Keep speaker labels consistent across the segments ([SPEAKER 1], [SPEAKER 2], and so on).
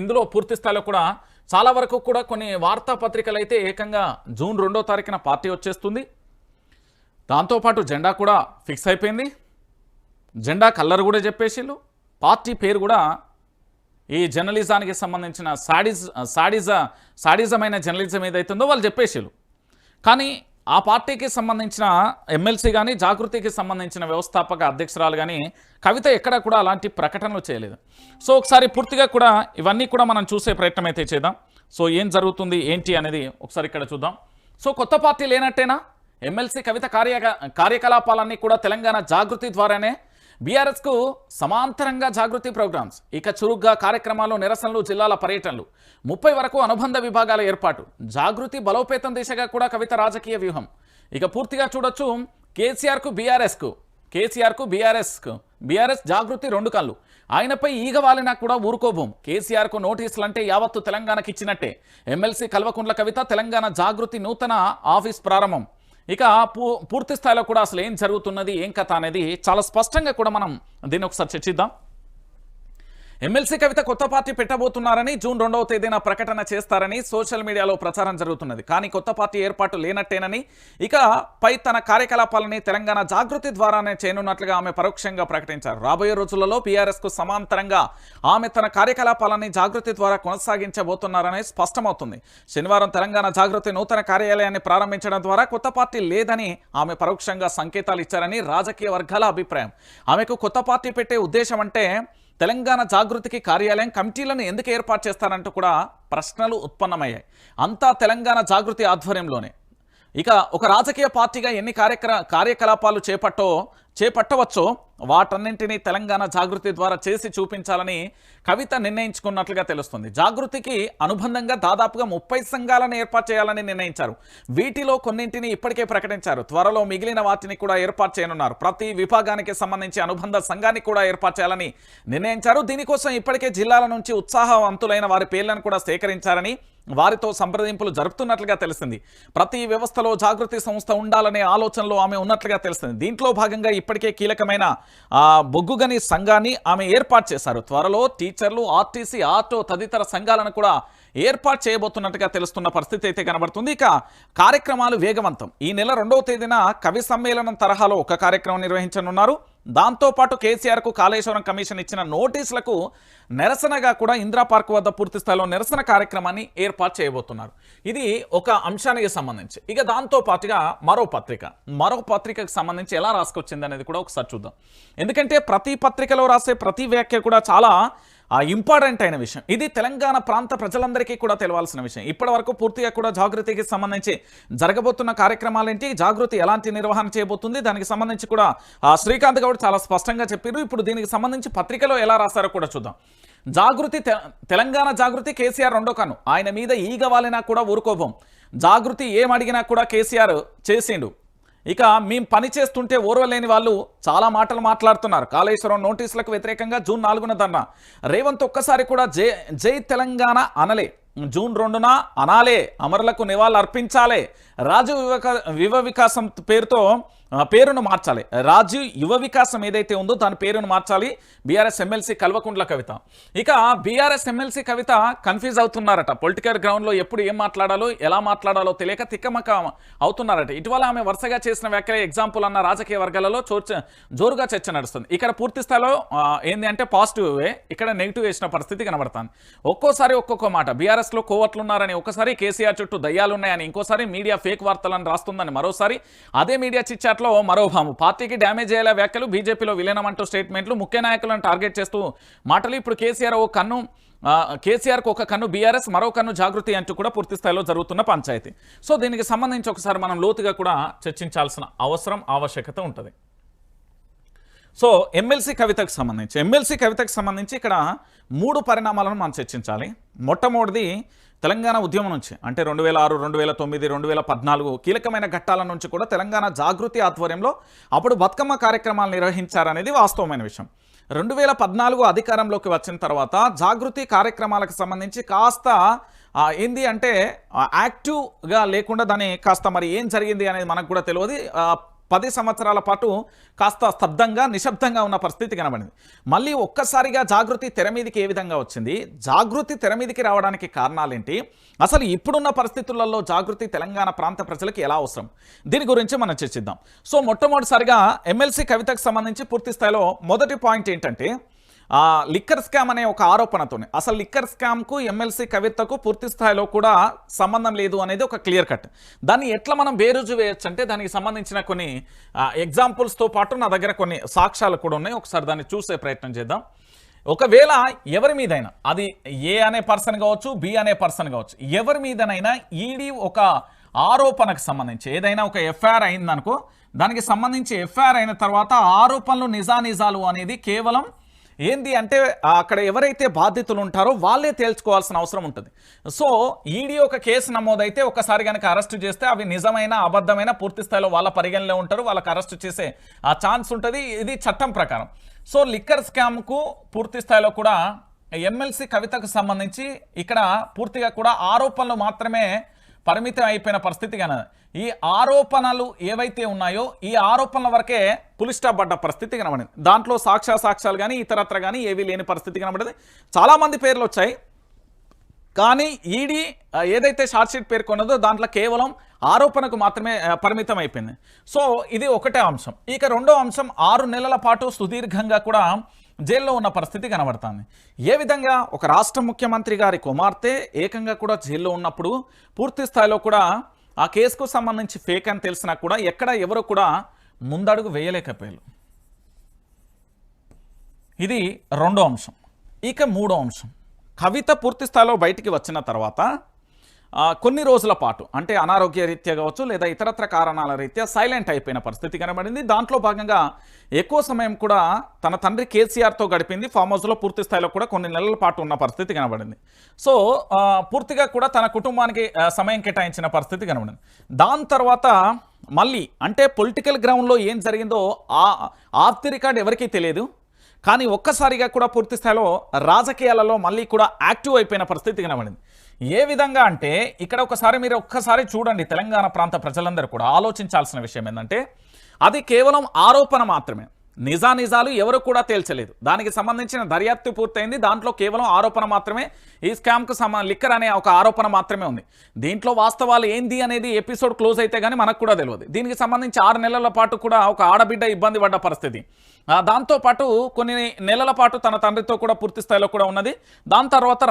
[SPEAKER 1] ఇందులో పూర్తి స్థాయిలో కూడా చాలా వరకు కూడా కొన్ని వార్తాపత్రికలు అయితే ఏకంగా జూన్ 2వ తారీఖున పార్టీ వచ్చేస్తుంది. దాంతోపాటు జెండా కూడా ఫిక్స్ అయిపోయింది. జెండా కలర్ కూడా చెప్పేసిళ్ళు. పార్టీ పేరు కూడా ఈ జర్నలిజానికి సంబంధించిన సాడిజమైన జర్నలిజం ఏదైతుందో వాళ్ళు చెప్పేసిళ్ళు. కానీ ఆ పార్టీకి సంబంధించిన ఎమ్మెల్సీ కానీ జాగృతికి సంబంధించిన వ్యవస్థాపక అధ్యక్షురాలు కానీ కవిత ఎక్కడ కూడా అలాంటి ప్రకటనలు చేయలేదు. సో ఒకసారి పూర్తిగా కూడా ఇవన్నీ కూడా మనం చూసే ప్రయత్నం అయితే చేద్దాం. సో ఏం జరుగుతుంది ఏంటి అనేది ఒకసారి ఇక్కడ చూద్దాం. సో కొత్త పార్టీ లేనట్టేనా? ఎమ్మెల్సీ కవిత కార్యకలాపాలన్నీ కూడా తెలంగాణ జాగృతి ద్వారానే. బీఆర్ఎస్కు సమాంతరంగా జాగృతి ప్రోగ్రామ్స్, ఇక చురుగ్గా కార్యక్రమాలు, నిరసనలు, జిల్లాల పర్యటనలు, 30 వరకు అనుబంధ విభాగాల ఏర్పాటు, జాగృతి బలోపేతం దిశగా కూడా కవిత రాజకీయ వ్యూహం. ఇక పూర్తిగా చూడొచ్చు. కేసీఆర్కు బీఆర్ఎస్ జాగృతి 2 కళ్ళు. ఆయనపై ఈగ వాలినా కూడా ఊరుకోబోం. కేసీఆర్కు నోటీసులంటే యావత్తు తెలంగాణకి ఇచ్చినట్టే. ఎమ్మెల్సీ కల్వకుంట్ల కవిత తెలంగాణ జాగృతి నూతన ఆఫీస్ ప్రారంభం. ఇక పూర్తి స్థాయిలో కూడా అసలు ఏం జరుగుతున్నది, ఏం కథ అనేది చాలా స్పష్టంగా కూడా మనం దీన్ని ఒకసారి చర్చిద్దాం. ఎమ్మెల్సీ కవిత కొత్త పార్టీ పెట్టబోతున్నారని జూన్ 2వ తేదీన ప్రకటన చేస్తారని సోషల్ మీడియాలో ప్రచారం జరుగుతున్నది. కానీ కొత్త పార్టీ ఏర్పాటు లేనట్టేనని, ఇక పై తన కార్యకలాపాలని తెలంగాణ జాగృతి ద్వారానే చేయనున్నట్లుగా ఆమె పరోక్షంగా ప్రకటించారు. రాబోయే రోజులలో బీఆర్ఎస్కు సమాంతరంగా ఆమె తన కార్యకలాపాలని జాగృతి ద్వారా కొనసాగించబోతున్నారని స్పష్టమవుతుంది. శనివారం తెలంగాణ జాగృతి నూతన కార్యాలయాన్ని ప్రారంభించడం ద్వారా కొత్త పార్టీ లేదని ఆమె పరోక్షంగా సంకేతాలు ఇచ్చారని రాజకీయ వర్గాల అభిప్రాయం. ఆమెకు కొత్త పార్టీ పెట్టే ఉద్దేశం అంటే తెలంగాణ జాగృతికి కార్యాలయం, కమిటీలను ఎందుకు ఏర్పాటు చేస్తారంటూ కూడా ప్రశ్నలు ఉత్పన్నమయ్యాయి. అంతా తెలంగాణ జాగృతి ఆధ్వర్యంలోనే. ఇక ఒక రాజకీయ పార్టీగా ఎన్ని కార్యకలాపాలు చేపట్టవచ్చో వాటన్నింటినీ తెలంగాణ జాగృతి ద్వారా చేసి చూపించాలని కవిత నిర్ణయించుకున్నట్లుగా తెలుస్తుంది. జాగృతికి అనుబంధంగా దాదాపుగా 30 సంఘాలను ఏర్పాటు చేయాలని నిర్ణయించారు. వీటిలో కొన్నింటిని ఇప్పటికే ప్రకటించారు. త్వరలో మిగిలిన వాటిని కూడా ఏర్పాటు చేయనున్నారు. ప్రతి విభాగానికి సంబంధించి అనుబంధ సంఘాన్ని కూడా ఏర్పాటు చేయాలని నిర్ణయించారు. దీనికోసం ఇప్పటికే జిల్లాల నుంచి ఉత్సాహవంతులైన వారి పేర్లను కూడా సేకరించారని, వారితో సంప్రదింపులు జరుపుతున్నట్లుగా తెలిసింది. ప్రతి వ్యవస్థలో జాగృతి సంస్థ ఉండాలనే ఆలోచనలో ఆమె ఉన్నట్లుగా తెలిసింది. దీంట్లో భాగంగా ఇప్పటికే కీలకమైన బొగ్గుగని సంఘాన్ని ఆమె ఏర్పాటు చేశారు. త్వరలో టీచర్లు, ఆర్టీసీ, ఆటో తదితర సంఘాలను కూడా ఏర్పాటు చేయబోతున్నట్టుగా తెలుస్తున్న పరిస్థితి అయితే కనబడుతుంది. ఇక కార్యక్రమాలు వేగవంతం. ఈ నెల 2వ తేదీన కవి సమ్మేళనం తరహాలో ఒక కార్యక్రమం నిర్వహించనున్నారు. దాంతోపాటు కేసీఆర్కు కాళేశ్వరం కమిషన్ ఇచ్చిన నోటీసులకు నిరసనగా కూడా ఇందిరా పార్క్ వద్ద పూర్తి స్థాయిలో నిరసన కార్యక్రమాన్ని ఏర్పాటు చేయబోతున్నారు. ఇది ఒక అంశానికి సంబంధించి. ఇక దాంతోపాటుగా మరో పత్రికకు సంబంధించి ఎలా రాసుకొచ్చింది అనేది కూడా ఒకసారి చూద్దాం. ఎందుకంటే ప్రతి పత్రికలో రాసే ప్రతి వ్యాఖ్య కూడా చాలా ఇంపార్టెంట్ అయిన విషయం. ఇది తెలంగాణ ప్రాంత ప్రజలందరికీ కూడా తెలవాల్సిన విషయం. ఇప్పటి వరకు పూర్తిగా కూడా జాగృతికి సంబంధించి జరగబోతున్న కార్యక్రమాలేంటి, జాగృతి ఎలాంటి నిర్వహణ చేయబోతుంది, దానికి సంబంధించి కూడా శ్రీకాంత్ గౌడ్ చాలా స్పష్టంగా చెప్పారు. ఇప్పుడు దీనికి సంబంధించి పత్రికలో ఎలా రాశారో కూడా చూద్దాం. జాగృతి తెలంగాణ జాగృతి కేసీఆర్ 2వ కన్ను. ఆయన మీద ఈగ వాలినా కూడా ఊరుకోబోం. జాగృతి ఏమడిగినా కూడా కేసీఆర్ చేసిండు. ఇక మేము పని చేస్తుంటే ఓర్వలేని వాళ్ళు చాలా మాటలు మాట్లాడుతున్నారు. కాళేశ్వరం నోటీసులకు వ్యతిరేకంగా జూన్ 4న ధర్నా. రేవంత్ ఒక్కసారి కూడా జై తెలంగాణ అనలే. జూన్ 2న అనాలే, అమరులకు నివాళులు అర్పించాలే. రాజు యువ వికాసం పేరును మార్చాలి. రాజీవ్ యువ వికాసం ఏదైతే ఉందో దాని పేరును మార్చాలి. BRS MLC Kalvakuntla Kavitha. ఇక బీఆర్ఎస్ ఎమ్మెల్సీ కవిత కన్ఫ్యూజ్ అవుతున్నారట. పొలిటికల్ గ్రౌండ్లో ఎప్పుడు ఏం మాట్లాడాలో, ఎలా మాట్లాడాలో తెలియక తిక్కమక్క అవుతున్నారట. ఇటీవల ఆమె వరుసగా చేసిన వ్యాఖ్యలే ఎగ్జాంపుల్ అన్న రాజకీయ వర్గాలలో జోరుగా చర్చ నడుస్తుంది. ఇక్కడ పూర్తి స్థాయిలో ఏంది అంటే పాజిటివ్ వే, ఇక్కడ నెగిటివ్ వేసిన పరిస్థితి కనబడుతుంది. ఒక్కోసారి ఒక్కొక్క మాట. బీఆర్ఎస్లో కోవట్లున్నారని ఒకసారి, కేసీఆర్ చుట్టూ దయ్యాలున్నాయని ఇంకోసారి, మీడియా ఫేక్ వార్తలను రాస్తుందని మరోసారి, అదే మీడియా చిచ్చాట్లో మరో భాము. పార్టీకి డ్యామేజ్ అయ్యేలా వ్యాఖ్యలు, బీజేపీలో విలీనమంటూ స్టేట్మెంట్లు, ముఖ్య నాయకులను టార్గెట్ చేస్తూ మాటలు. ఇప్పుడు కేసీఆర్కు ఒక కన్ను బీఆర్ఎస్, మరో కన్ను జాగృతి అంటూ కూడా పూర్తి స్థాయిలో జరుగుతున్న పంచాయతీ. సో దీనికి సంబంధించి ఒకసారి మనం లోతుగా కూడా చర్చించాల్సిన ఆవశ్యకత ఉంటుంది. సో ఎమ్మెల్సీ కవితకు సంబంధించి ఇక్కడ 3 పరిణామాలను మనం చర్చించాలి. మొట్టమొదటిది తెలంగాణ ఉద్యమం నుంచి, అంటే 2006, 2009, 2014 కీలకమైన ఘట్టాల నుంచి కూడా తెలంగాణ జాగృతి ఆధ్వర్యంలో అప్పుడు బతుకమ్మ కార్యక్రమాలు నిర్వహించారనేది వాస్తవమైన విషయం. 2014 అధికారంలోకి వచ్చిన తర్వాత జాగృతి కార్యక్రమాలకు సంబంధించి కాస్త ఏంది అంటే యాక్టివ్గా లేకుండా దాన్ని కాస్త మరి ఏం జరిగింది అనేది మనకు కూడా తెలియదు. 10 సంవత్సరాల పాటు కాస్త స్తబ్దంగా నిశ్శబ్దంగా ఉన్న పరిస్థితి కనబడింది. మళ్ళీ ఒక్కసారిగా జాగృతి తెర మీదకి ఏ విధంగా వచ్చింది, జాగృతి తెర మీదకి రావడానికి కారణాలేంటి, అసలు ఇప్పుడున్న పరిస్థితులలో జాగృతి తెలంగాణ ప్రాంత ప్రజలకు ఎలా అవసరం, దీని గురించి మనం చర్చిద్దాం. సో మొట్టమొదటిసారిగా ఎమ్మెల్సీ కవితకు సంబంధించి పూర్తి స్థాయిలో మొదటి పాయింట్ ఏంటంటే లిక్కర్ స్కామ్ అనే ఒక ఆరోపణతోనే, అసలు లిక్కర్ స్కామ్కు ఎమ్మెల్సీ కవితకు పూర్తి స్థాయిలో కూడా సంబంధం లేదు అనేది ఒక క్లియర్ కట్. దాన్ని ఎట్లా మనం బేరుజు వేయచ్చు అంటే దానికి సంబంధించిన కొన్ని ఎగ్జాంపుల్స్తో పాటు నా దగ్గర కొన్ని సాక్ష్యాలు కూడా ఉన్నాయి. ఒకసారి దాన్ని చూసే ప్రయత్నం చేద్దాం. ఒకవేళ ఎవరి మీదైనా, అది ఏ అనే పర్సన్ కావచ్చు, బి అనే పర్సన్ కావచ్చు, ఎవరి మీదనైనా ఈడీ ఒక ఆరోపణకు సంబంధించి ఏదైనా ఒక ఎఫ్ఐఆర్ అయిందనుకో, దానికి సంబంధించి ఎఫ్ఐఆర్ అయిన తర్వాత ఆరోపణలు నిజానిజాలు అనేది కేవలం ఏంది అంటే అక్కడ ఎవరైతే బాధితులు ఉంటారో వాళ్ళే తేల్చుకోవాల్సిన అవసరం ఉంటుంది. సో ఈడీ ఒక కేసు నమోదైతే ఒకసారి కనుక అరెస్టు చేస్తే అవి నిజమైన అబద్ధమైన పూర్తి స్థాయిలో వాళ్ళ పరిగణలో ఉంటారు, వాళ్ళకి అరెస్టు చేసే ఆ ఛాన్స్ ఉంటుంది. ఇది చట్టం ప్రకారం. సో లిక్కర్ స్కామ్కు పూర్తి స్థాయిలో కూడా ఎమ్మెల్సీ కవితకు సంబంధించి ఇక్కడ పూర్తిగా కూడా ఆరోపణలు మాత్రమే పరిమితం అయిపోయిన పరిస్థితి కనది. ఈ ఆరోపణలు ఏవైతే ఉన్నాయో ఈ ఆరోపణల వరకే పులి స్టాప్ పడ్డ పరిస్థితి కనబడింది. దాంట్లో సాక్ష్యాలు కానీ ఇతరత్ర కానీ ఏవీ లేని పరిస్థితి కనబడింది. చాలామంది పేర్లు వచ్చాయి, కానీ ఈడీ ఏదైతే షార్ట్షీట్ పేర్కొన్నదో దాంట్లో కేవలం ఆరోపణకు మాత్రమే పరిమితం అయిపోయింది. సో ఇది ఒకటే అంశం. ఇక రెండో అంశం, 6 నెలల పాటు సుదీర్ఘంగా కూడా జైల్లో ఉన్న పరిస్థితి కనబడుతుంది. ఏ విధంగా ఒక రాష్ట్ర ముఖ్యమంత్రి గారి కుమార్తె ఏకంగా కూడా జైల్లో ఉన్నప్పుడు పూర్తి స్థాయిలో కూడా ఆ కేసుకు సంబంధించి ఫేక్ అని తెలిసినా కూడా ఎక్కడ ఎవరు కూడా ముందడుగు వేయలేకపోయారు. ఇది రెండో అంశం. ఇక మూడో అంశం, కవిత పూర్తి స్థాయిలో బయటికి వచ్చిన తర్వాత కొన్ని రోజుల పాటు అంటే అనారోగ్య రీత్యా కావచ్చు లేదా ఇతరత్ర కారణాల రీత్యా సైలెంట్ అయిపోయిన పరిస్థితి కనబడింది. దాంట్లో భాగంగా ఎక్కువ సమయం కూడా తన తండ్రి కేసీఆర్తో గడిపింది. ఫామ్ హౌస్లో పూర్తి స్థాయిలో కూడా కొన్ని నెలల పాటు ఉన్న పరిస్థితి కనబడింది. సో పూర్తిగా కూడా తన కుటుంబానికి సమయం కేటాయించిన పరిస్థితి కనబడింది. దాని తర్వాత మళ్ళీ అంటే పొలిటికల్ గ్రౌండ్లో ఏం జరిగిందో ఆఫ్ ది రికార్డ్ ఎవరికీ తెలియదు, కానీ ఒక్కసారిగా కూడా పూర్తి స్థాయిలో రాజకీయాలలో మళ్ళీ కూడా యాక్టివ్ అయిపోయిన పరిస్థితి కనబడింది. ఏ విధంగా అంటే ఇక్కడ మీరు ఒక్కసారి చూడండి, తెలంగాణ ప్రాంత ప్రజలందరూ కూడా ఆలోచించాల్సిన విషయం ఏంటంటే అది కేవలం ఆరోపణ మాత్రమే, నిజానిజాలు ఎవరు కూడా తేల్చలేదు. దానికి సంబంధించిన దర్యాప్తు పూర్తయింది. దాంట్లో కేవలం ఆరోపణ మాత్రమే, ఈ స్కామ్కు లిక్కర్ అనే ఒక ఆరోపణ మాత్రమే ఉంది. దీంట్లో వాస్తవాలు ఏంది అనేది ఎపిసోడ్ క్లోజ్ అయితే కానీ మనకు కూడా తెలియదు. దీనికి సంబంధించి 6 నెలల పాటు కూడా ఒక ఆడబిడ్డ ఇబ్బంది పడ్డ పరిస్థితి, దాంతోపాటు కొన్ని నెలల పాటు తన తండ్రితో కూడా పూర్తి స్థాయిలో కూడా ఉన్నది. దాని తర్వాత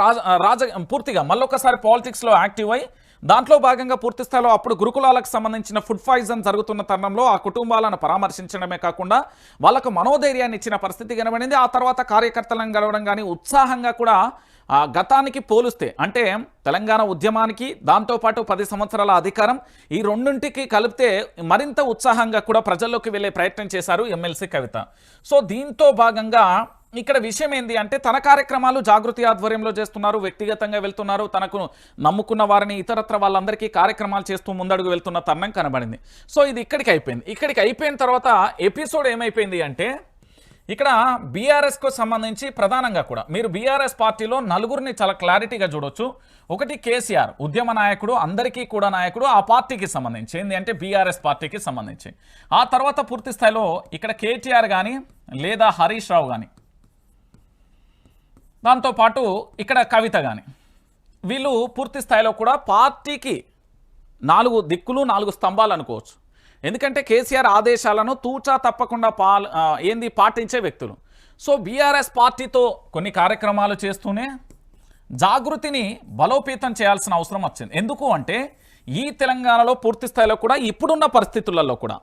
[SPEAKER 1] పూర్తిగా మళ్ళొకసారి పాలిటిక్స్లో యాక్టివ్ అయి దాంట్లో భాగంగా పూర్తి స్థాయిలో అప్పుడు గురుకులాలకు సంబంధించిన ఫుడ్ పాయిజన్ జరుగుతున్న తరుణంలో ఆ కుటుంబాలను పరామర్శించడమే కాకుండా వాళ్ళకు మనోధైర్యాన్ని ఇచ్చిన పరిస్థితి కనబడింది. ఆ తర్వాత కార్యకర్తలను గెలవడం కానీ ఉత్సాహంగా కూడా గతానికి పోలిస్తే అంటే తెలంగాణ ఉద్యమానికి దాంతోపాటు 10 సంవత్సరాల అధికారం ఈ రెండింటికి కలిపితే మరింత ఉత్సాహంగా కూడా ప్రజల్లోకి వెళ్ళే ప్రయత్నం చేశారు ఎమ్మెల్సీ కవిత. సో దీంతో భాగంగా ఇక్కడ విషయం ఏంది అంటే తన కార్యక్రమాలు జాగృతి ఆధ్వర్యంలో చేస్తున్నారు, వ్యక్తిగతంగా వెళ్తున్నారు, తనకు నమ్ముకున్న వారిని ఇతరత్ర వాళ్ళందరికీ కార్యక్రమాలు చేస్తూ ముందడుగు వెళ్తున్న తరుణం కనబడింది. సో ఇది ఇక్కడికి అయిపోయింది. ఇక్కడికి అయిపోయిన తర్వాత ఎపిసోడ్ ఏమైపోయింది అంటే ఇక్కడ బీఆర్ఎస్కు సంబంధించి ప్రధానంగా కూడా మీరు బీఆర్ఎస్ పార్టీలో నలుగురిని చాలా క్లారిటీగా చూడొచ్చు. ఒకటి కేసీఆర్ ఉద్యమ నాయకుడు, అందరికీ కూడా నాయకుడు, ఆ పార్టీకి సంబంధించి ఏంది అంటే బీఆర్ఎస్ పార్టీకి సంబంధించి. ఆ తర్వాత పూర్తి స్థాయిలో ఇక్కడ కేటీఆర్ కానీ లేదా హరీష్ రావు కానీ, దాంతోపాటు ఇక్కడ కవిత కానీ, వీళ్ళు పూర్తి స్థాయిలో కూడా పార్టీకి 4 దిక్కులు 4 స్తంభాలు అనుకోవచ్చు. ఎందుకంటే కేసీఆర్ ఆదేశాలను తూచా తప్పకుండా పాటించే వ్యక్తులు. సో బీఆర్ఎస్ పార్టీతో కొన్ని కార్యక్రమాలు చేస్తూనే జాగృతిని బలోపేతం చేయాల్సిన అవసరం వచ్చింది. ఎందుకు అంటే ఈ తెలంగాణలో పూర్తి స్థాయిలో కూడా ఇప్పుడున్న పరిస్థితులలో కూడా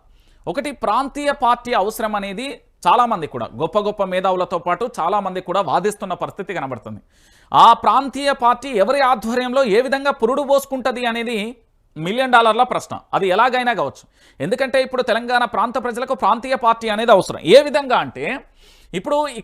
[SPEAKER 1] ఒకటి ప్రాంతీయ పార్టీ అవసరం అనేది చాలామంది కూడా గొప్ప గొప్ప మేధావులతో పాటు చాలామంది కూడా వాదిస్తున్న పరిస్థితి కనబడుతుంది. ఆ ప్రాంతీయ పార్టీ ఎవరి ఆధ్వర్యంలో ఏ విధంగా పురుడు పోసుకుంటుంది అనేది $1 మిలియన్ ప్రశ్న. అది ఎలాగైనా కావచ్చు. ఎందుకంటే ఇప్పుడు తెలంగాణ ప్రాంత ప్రజలకు ప్రాంతీయ పార్టీ అనేది అవసరం. ఏ విధంగా అంటే ఇప్పుడు